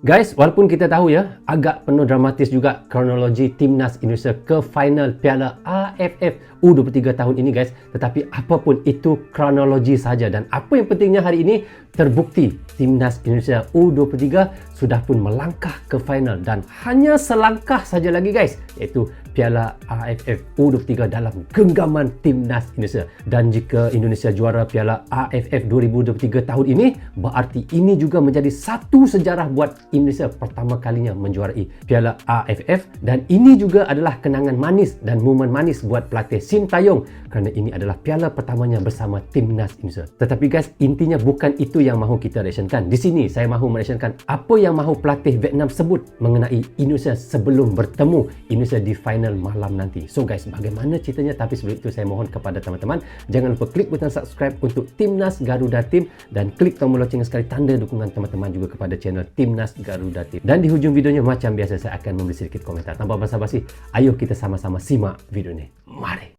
Guys, walaupun kita tahu ya, agak penuh dramatis juga kronologi Timnas Indonesia ke final Piala AFF U23 tahun ini guys. Tetapi apapun itu kronologi saja, dan apa yang pentingnya hari ini terbukti Timnas Indonesia U23 sudah pun melangkah ke final dan hanya selangkah saja lagi guys, iaitu Piala AFF U23 dalam genggaman Timnas Indonesia. Dan jika Indonesia juara Piala AFF 2023 tahun ini, berarti ini juga menjadi satu sejarah buat Indonesia pertama kalinya menjuarai Piala AFF, dan ini juga adalah kenangan manis dan momen manis buat pelatih Sintayong kerana ini adalah piala pertamanya bersama Timnas Indonesia. Tetapi guys, intinya bukan itu yang mahu kita reactionkan. Di sini saya mahu mereactionkan apa yang mahu pelatih Vietnam sebut mengenai Indonesia sebelum bertemu Indonesia di final malam nanti. So guys, bagaimana ceritanya? Tapi sebelum itu saya mohon kepada teman-teman, jangan lupa klik butang subscribe untuk Timnas Garuda Team dan klik tombol lonceng sekali tanda dukungan teman-teman juga kepada channel Timnas Garuda Team. Dan di hujung videonya macam biasa saya akan memberi sedikit komentar. Tanpa basa-basi, ayo kita sama-sama simak video ini. Mari.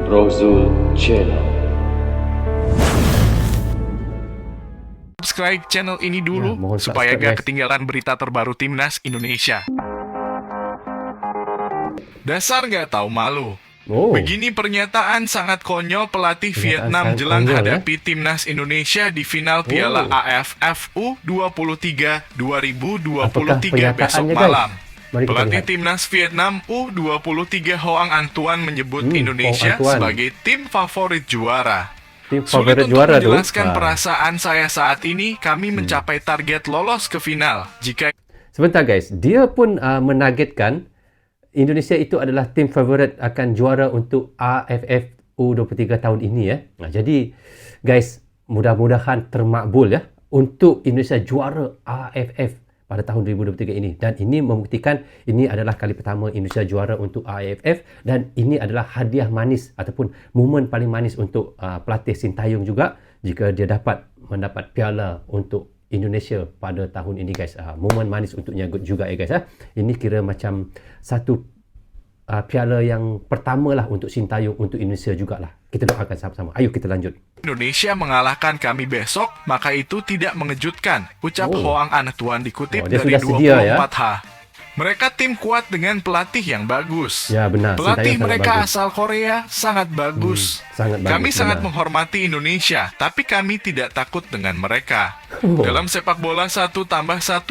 Rozul Channel. Subscribe channel ini dulu mohon supaya subscribe, gak guys. ketinggalan berita terbaru Timnas Indonesia. Dasar gak tahu malu. Oh, Begini pernyataan sangat konyol pelatih Pernyataan Vietnam sangat jelang konyol, hadapi Timnas Indonesia di final Piala AFF U23 Apakah 2023 besok pernyataannya, guys? malam. Mari kita Pelatih lihat. Timnas Vietnam U23 Hoang Antoine menyebut Hoang Indonesia Antoine. sebagai tim favorit juara. tim Sulit favorit untuk juara tu. menjelaskan Ah. perasaan saya saat ini. Kami mencapai target lolos ke final. Jika Sebentar guys, dia pun menargetkan Indonesia itu adalah tim favorit akan juara untuk AFF U23 tahun ini ya. Nah, jadi guys, mudah-mudahan termakbul ya untuk Indonesia juara AFF pada tahun 2023 ini, dan ini membuktikan ini adalah kali pertama Indonesia juara untuk AFF, dan ini adalah hadiah manis ataupun momen paling manis untuk pelatih Sintayong juga jika dia dapat mendapat piala untuk Indonesia pada tahun ini guys. Momen manis untuknya juga ya guys ya. Ini kira macam satu piala yang pertama lah untuk Sintayong untuk Indonesia jugalah. Kita doakan sama-sama. Ayo kita lanjut. Indonesia mengalahkan kami besok, maka itu tidak mengejutkan, ucap Hoang Antoine dikutip dia dari sudah sedia, ya? 24H. Mereka tim kuat dengan pelatih yang bagus. Ya benar. Pelatih Sintayong sangat mereka bagus. asal Korea sangat bagus. Sangat bagus. Kami sangat benar. menghormati Indonesia, tapi kami tidak takut dengan mereka. Oh. Dalam sepak bola 1+1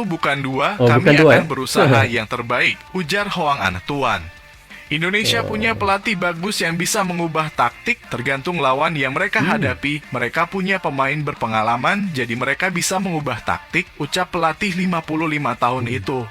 bukan 2, Oh, kami bukan dua, akan ya? berusaha yang terbaik, ujar Hoang Antoine. Indonesia punya pelatih bagus yang bisa mengubah taktik tergantung lawan yang mereka hadapi. Mereka punya pemain berpengalaman, jadi mereka bisa mengubah taktik, ucap pelatih 55 tahun itu.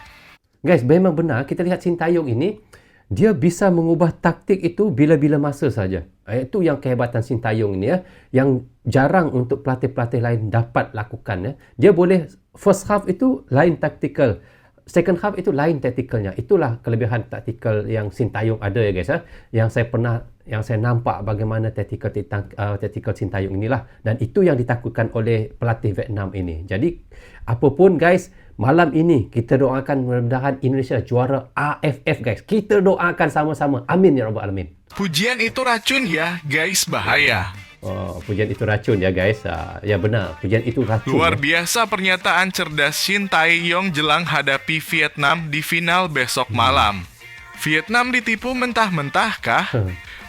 Guys, memang benar kita lihat Sintayong ini, dia bisa mengubah taktik itu bila-bila masa saja. Itu yang kehebatan Sintayong ini ya, yang jarang untuk pelatih-pelatih lain dapat lakukan ya. Dia boleh first half itu lain taktikal, second half itu lain taktikalnya. Itulah kelebihan taktikal yang Sintayong ada ya guys ya. Yang saya nampak bagaimana taktikal Sintayong inilah, dan itu yang ditakutkan oleh pelatih Vietnam ini. Jadi apapun guys, malam ini kita doakan mudah-mudahan Indonesia juara AFF guys. Kita doakan sama-sama. Amin ya rabbal alamin. Pujian itu racun ya, guys, bahaya. Oh, pujian itu racun ya guys. Ya benar, pujian itu racun. Luar ya. biasa pernyataan cerdas Sintayong jelang hadapi Vietnam di final besok malam. Vietnam ditipu mentah-mentah kah?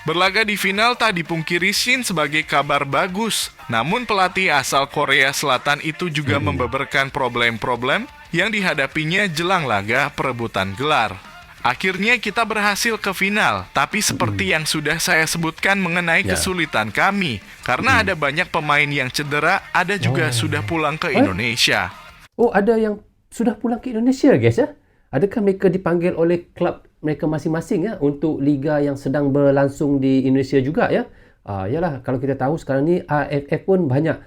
Berlaga di final tak dipungkiri Shin sebagai kabar bagus. Namun pelatih asal Korea Selatan itu juga membeberkan problem-problem yang dihadapinya jelang laga perebutan gelar. Akhirnya kita berhasil ke final, tapi seperti yang sudah saya sebutkan mengenai Ya. kesulitan kami. Karena ada banyak pemain yang cedera, ada juga sudah pulang ke Indonesia. Oh, ada yang sudah pulang ke Indonesia guys ya. Adakah mereka dipanggil oleh klub mereka masing-masing ya untuk liga yang sedang berlangsung di Indonesia juga ya? Yalah, kalau kita tahu sekarang ni AFF pun banyak.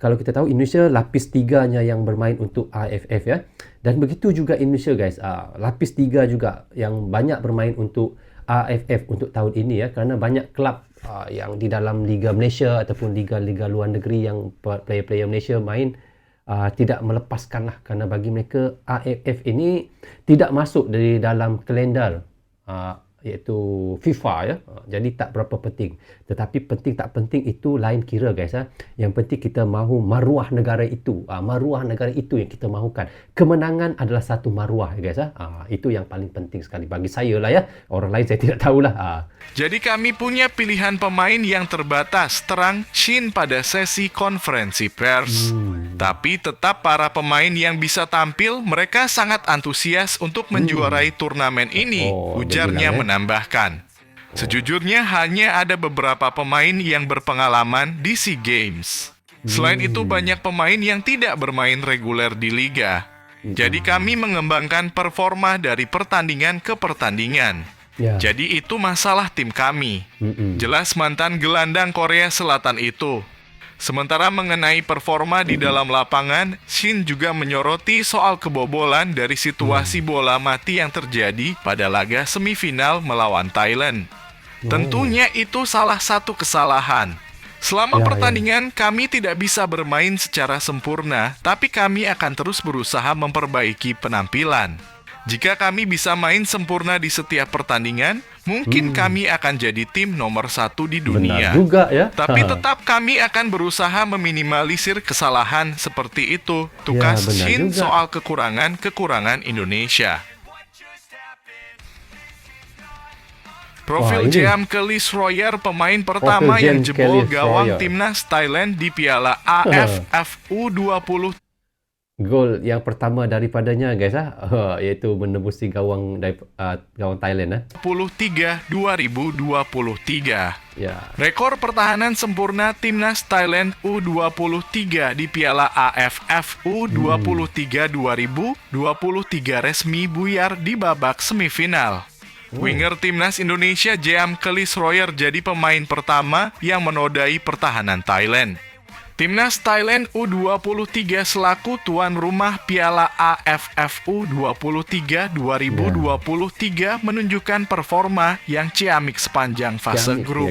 Kalau kita tahu Indonesia lapis 3-nya yang bermain untuk AFF ya. Dan begitu juga Indonesia guys. Lapis 3 juga yang banyak bermain untuk AFF untuk tahun ini ya. Kerana banyak klub yang di dalam Liga Malaysia ataupun liga-liga luar negeri yang player-player Malaysia main tidak melepaskan lah. Kerana bagi mereka AFF ini tidak masuk dari dalam kalendar iaitu FIFA ya. Jadi tak berapa penting. Tetapi penting tak penting itu lain kira guys. Yang penting kita mahu maruah negara itu. Maruah negara itu yang kita mahukan. Kemenangan adalah satu maruah guys. Itu yang paling penting sekali bagi saya lah ya. Orang lain saya tidak tahulah. Jadi kami punya pilihan pemain yang terbatas, terang Shin pada sesi konferensi pers. Tapi tetap para pemain yang bisa tampil, mereka sangat antusias untuk menjuarai turnamen ini, ujarnya menambahkan. Sejujurnya hanya ada beberapa pemain yang berpengalaman di SEA Games. Selain itu banyak pemain yang tidak bermain reguler di liga. Jadi kami mengembangkan performa dari pertandingan ke pertandingan. Jadi itu masalah tim kami. Jelas mantan gelandang Korea Selatan itu. Sementara mengenai performa di dalam lapangan, Shin juga menyoroti soal kebobolan dari situasi bola mati yang terjadi pada laga semifinal melawan Thailand. Tentunya itu salah satu kesalahan. Selama pertandingan, kami tidak bisa bermain secara sempurna, tapi kami akan terus berusaha memperbaiki penampilan. Jika kami bisa main sempurna di setiap pertandingan, mungkin kami akan jadi tim nomor 1 di dunia. Benar juga ya. Tapi tetap kami akan berusaha meminimalisir kesalahan seperti itu. Tukas Shin soal kekurangan-kekurangan Indonesia. Profil Jeam Kelly Schroyer, pemain pertama yang jebol gawang timnas Thailand di Piala AFF U20. Gol yang pertama daripadanya guys iaitu menembusi gawang Thailand 2023. Ya. Rekor pertahanan sempurna timnas Thailand U23 di Piala AFF U23 2023 resmi buyar di babak semifinal. Winger timnas Indonesia Jeam Kelly Schroyer jadi pemain pertama yang menodai pertahanan Thailand. Timnas Thailand U23 selaku tuan rumah Piala AFF U23 2023 menunjukkan performa yang ciamik sepanjang fase grup.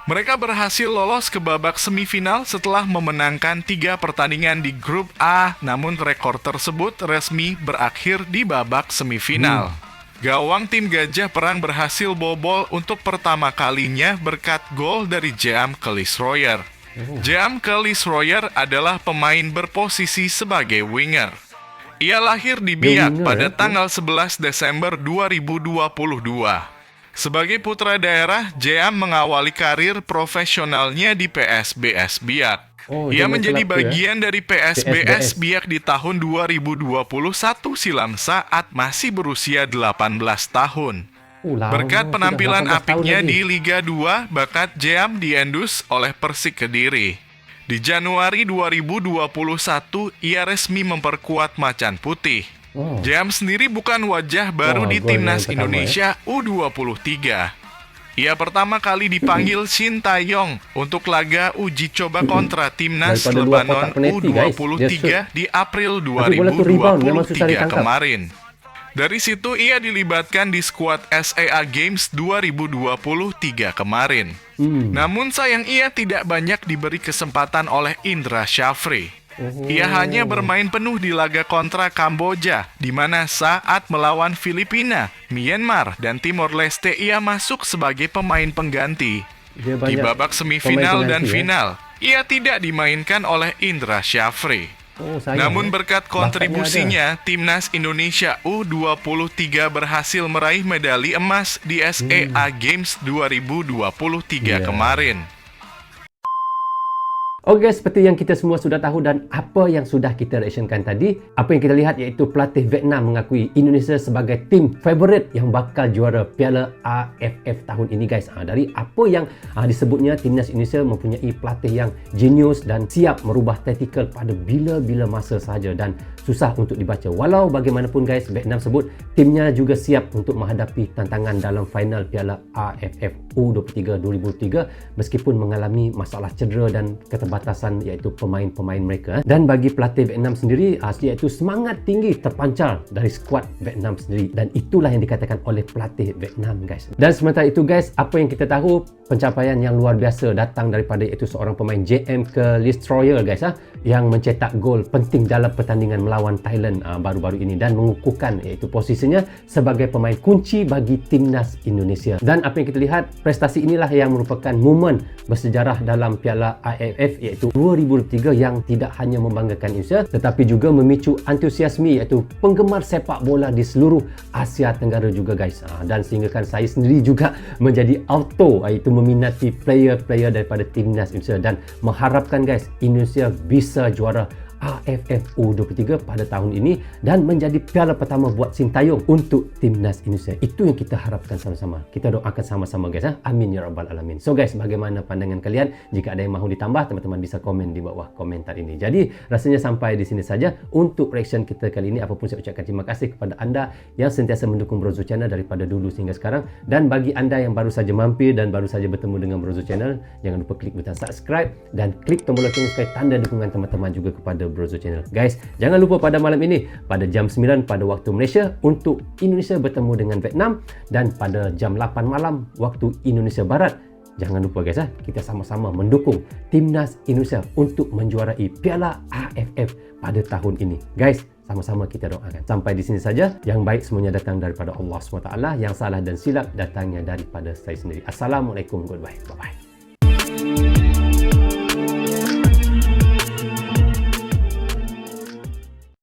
Mereka berhasil lolos ke babak semifinal setelah memenangkan 3 pertandingan di grup A, namun rekor tersebut resmi berakhir di babak semifinal. Gawang tim Gajah Perang berhasil bobol untuk pertama kalinya berkat gol dari Jeam Kelly Schroyer. Jeam Kelly Schroyer adalah pemain berposisi sebagai winger. Ia lahir di Biak pada tanggal 11 Desember 2022. Sebagai putra daerah, Jeam mengawali karir profesionalnya di PSBS Biak. Ia menjadi bagian dari PSBS Biak di tahun 2021 silam saat masih berusia 18 tahun. Berkat penampilan apiknya di Liga 2, bakat Jeam diendus oleh Persik Kediri. Di Januari 2021, ia resmi memperkuat Macan Putih. Jeam sendiri bukan wajah baru di Timnas Indonesia U23. Ia pertama kali dipanggil Shin Tae-yong untuk laga uji coba kontra Timnas Lebanon U23 di April 2023 kemarin. Dari situ ia dilibatkan di skuad SEA Games 2023 kemarin. Namun sayang ia tidak banyak diberi kesempatan oleh Indra Syafri. Ia hanya bermain penuh di laga kontra Kamboja, di mana saat melawan Filipina, Myanmar, dan Timor Leste ia masuk sebagai pemain pengganti. Di babak semifinal dan final, ia tidak dimainkan oleh Indra Syafri. Namun berkat kontribusinya, Timnas Indonesia U23 berhasil meraih medali emas di SEA Games 2023 kemarin. Okey, seperti yang kita semua sudah tahu dan apa yang sudah kita reactionkan tadi, apa yang kita lihat iaitu pelatih Vietnam mengakui Indonesia sebagai tim favorit yang bakal juara Piala AFF tahun ini guys. Dari apa yang disebutnya, Timnas Indonesia mempunyai pelatih yang genius dan siap merubah taktikal pada bila-bila masa sahaja dan susah untuk dibaca. Walau bagaimanapun guys, Vietnam sebut timnya juga siap untuk menghadapi tantangan dalam final Piala AFF U23 2023 meskipun mengalami masalah cedera dan keterbatasan keterbatasan iaitu pemain-pemain mereka. Dan bagi pelatih Vietnam sendiri, iaitu semangat tinggi terpancar dari skuad Vietnam sendiri, dan itulah yang dikatakan oleh pelatih Vietnam, guys. Dan sementara itu, guys, apa yang kita tahu, pencapaian yang luar biasa datang daripada iaitu seorang pemain JM Destroyer, guys, yang mencetak gol penting dalam pertandingan melawan Thailand baru-baru ini dan mengukuhkan iaitu posisinya sebagai pemain kunci bagi timnas Indonesia. Dan apa yang kita lihat, prestasi inilah yang merupakan momen bersejarah dalam Piala AFF iaitu 2003 yang tidak hanya membanggakan Indonesia tetapi juga memicu antusiasme iaitu penggemar sepak bola di seluruh Asia Tenggara juga, guys. Dan sehinggakan saya sendiri juga menjadi auto iaitu meminati player-player daripada timnas Indonesia dan mengharapkan, guys, Indonesia bisa juara AFF U23 pada tahun ini dan menjadi piala pertama buat Sintayong untuk timnas Indonesia. Itu yang kita harapkan sama-sama. Kita doakan sama-sama, guys. Amin ya rabbal alamin. So, guys, bagaimana pandangan kalian? Jika ada yang mahu ditambah, teman-teman bisa komen di bawah komentar ini. Jadi rasanya sampai di sini saja untuk reaction kita kali ini. Apapun, saya ucapkan terima kasih kepada anda yang sentiasa mendukung Brozo Channel daripada dulu sehingga sekarang. Dan bagi anda yang baru saja mampir dan baru saja bertemu dengan Brozo Channel, jangan lupa klik butang subscribe dan klik tombol lonceng sebagai tanda dukungan teman-teman juga kepada Brozo Channel. Guys, jangan lupa pada malam ini pada jam 9 pada waktu Malaysia untuk Indonesia bertemu dengan Vietnam, dan pada jam 8 malam waktu Indonesia Barat, jangan lupa, guys, kita sama-sama mendukung timnas Indonesia untuk menjuarai Piala AFF pada tahun ini. Guys, sama-sama kita doakan. Sampai di sini saja. Yang baik semuanya datang daripada Allah SWT, yang salah dan silap datangnya daripada saya sendiri. Assalamualaikum, goodbye, bye-bye.